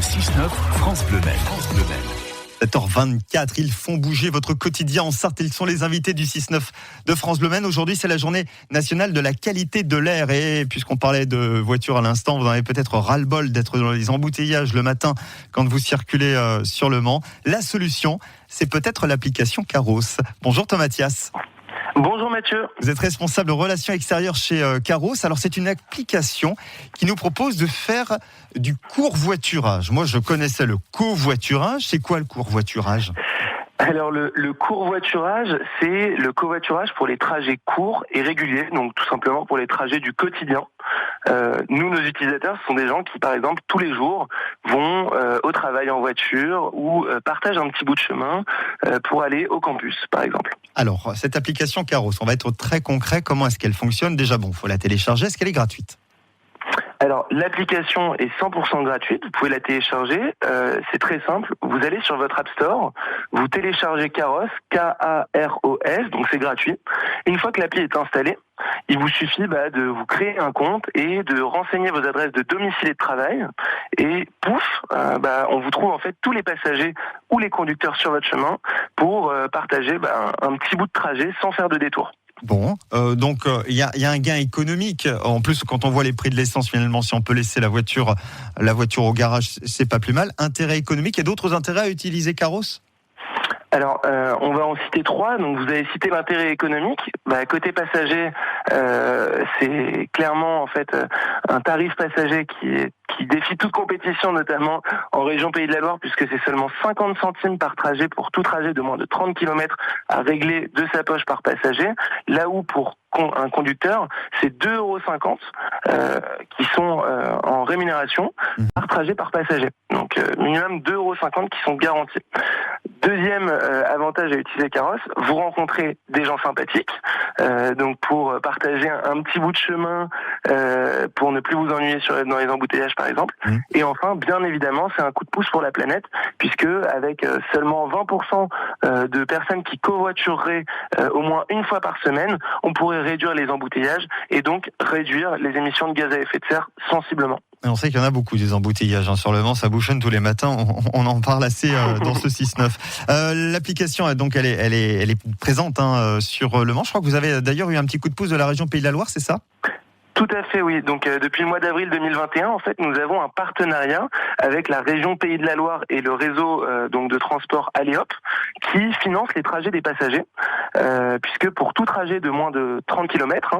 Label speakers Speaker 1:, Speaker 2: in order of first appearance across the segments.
Speaker 1: 6-9, France Bleu Maine.
Speaker 2: 7h24, ils font bouger votre quotidien en Sarthe. Ils sont les invités du 6-9 de France Bleu Maine. Aujourd'hui, c'est la journée nationale de la qualité de l'air. Et puisqu'on parlait de voitures à l'instant, vous en avez peut-être ras-le-bol d'être dans les embouteillages le matin quand vous circulez sur le Mans. La solution, c'est peut-être l'application Caros. Bonjour Thomas Mathias.
Speaker 3: Bonjour Mathieu.
Speaker 2: Vous êtes responsable relations extérieures chez Caros. Alors c'est une application qui nous propose de faire du covoiturage. Moi je connaissais le covoiturage. C'est quoi le covoiturage ?
Speaker 3: Alors le covoiturage, c'est le covoiturage pour les trajets courts et réguliers, donc tout simplement pour les trajets du quotidien. Nous, nos utilisateurs, ce sont des gens qui, par exemple, tous les jours vont au travail en voiture ou partagent un petit bout de chemin pour aller au campus, par exemple.
Speaker 2: Alors, cette application Caros, on va être très concret. Comment est-ce qu'elle fonctionne ? Déjà, il faut la télécharger. Est-ce qu'elle est gratuite ?
Speaker 3: Alors, l'application est 100% gratuite, vous pouvez la télécharger, c'est très simple, vous allez sur votre App Store, vous téléchargez Caros, K-A-R-O-S, donc c'est gratuit. Une fois que l'appli est installée, il vous suffit de vous créer un compte et de renseigner vos adresses de domicile et de travail, et pouf, on vous trouve en fait tous les passagers ou les conducteurs sur votre chemin pour partager un petit bout de trajet sans faire de détour.
Speaker 2: Bon, donc il y a un gain économique. En plus, quand on voit les prix de l'essence, finalement, si on peut laisser la voiture au garage, c'est pas plus mal. Intérêt économique, il y a d'autres intérêts à utiliser Caros ?
Speaker 3: Alors, on va en citer 3. Donc, vous avez cité l'intérêt économique. Côté passager, c'est clairement en fait un tarif passager qui défie toute compétition, notamment en région Pays de la Loire, puisque c'est seulement 50 centimes par trajet pour tout trajet de moins de 30 km à régler de sa poche par passager. Là où pour un conducteur, c'est 2,50 € qui sont en rémunération par trajet par passager. Donc minimum 2,50 € qui sont garantis. Deuxième avantage à utiliser Caros, vous rencontrez des gens sympathiques, donc pour partager un petit bout de chemin, pour ne plus vous ennuyer dans les embouteillages par exemple. Et enfin, bien évidemment, c'est un coup de pouce pour la planète, puisque avec seulement 20% de personnes qui covoitureraient au moins une fois par semaine, on pourrait réduire les embouteillages et donc réduire les émissions de gaz à effet de serre sensiblement.
Speaker 2: Et on sait qu'il y en a beaucoup des embouteillages sur le Mans, ça bouchonne tous les matins. On en parle assez dans ce 6-9. L'application, donc, elle est présente sur le Mans. Je crois que vous avez d'ailleurs eu un petit coup de pouce de la région Pays de la Loire, c'est ça ?
Speaker 3: Tout à fait, oui. Donc depuis le mois d'avril 2021, en fait, nous avons un partenariat avec la région Pays de la Loire et le réseau de transport Aléop qui finance les trajets des passagers, puisque pour tout trajet de moins de 30 km,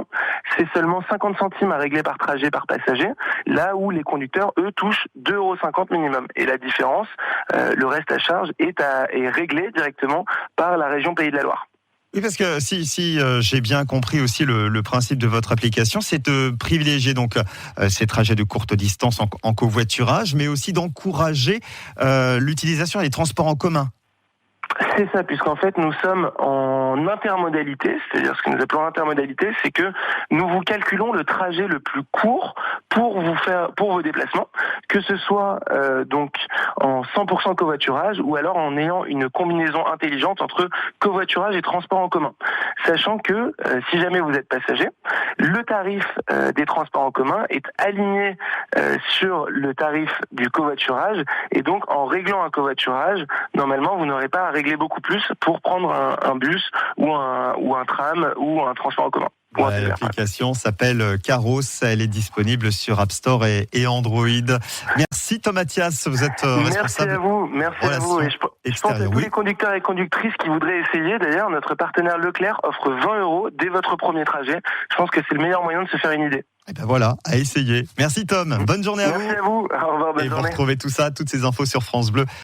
Speaker 3: c'est seulement 50 centimes à régler par trajet par passager, là où les conducteurs, eux, touchent 2,50 € minimum. Et la différence, le reste à charge, est réglé directement par la région Pays de la Loire.
Speaker 2: Oui, parce que si j'ai bien compris aussi le principe de votre application, c'est de privilégier donc ces trajets de courte distance en covoiturage, mais aussi d'encourager l'utilisation des transports en commun.
Speaker 3: C'est ça, puisqu'en fait nous sommes en intermodalité, c'est-à-dire ce que nous appelons intermodalité, c'est que nous vous calculons le trajet le plus court pour vos déplacements, que ce soit donc en 100% covoiturage ou alors en ayant une combinaison intelligente entre covoiturage et transport en commun. Sachant que si jamais vous êtes passager, le tarif des transports en commun est aligné sur le tarif du covoiturage et donc en réglant un covoiturage, normalement vous n'aurez pas à régler beaucoup plus pour prendre un bus ou un tram ou un transport en commun.
Speaker 2: L'application s'appelle Caros, elle est disponible sur App Store et Android. Merci Thomas Mathias, vous êtes responsable.
Speaker 3: Merci à vous. Et je pense à tous les conducteurs et conductrices qui voudraient essayer. D'ailleurs, notre partenaire Leclerc offre 20 € dès votre premier trajet. Je pense que c'est le meilleur moyen de se faire une idée.
Speaker 2: Et voilà, à essayer. Merci Tom, bonne journée à vous.
Speaker 3: Merci à vous, au revoir, bonne journée.
Speaker 2: Et vous retrouvez tout ça, toutes ces infos sur France Bleu.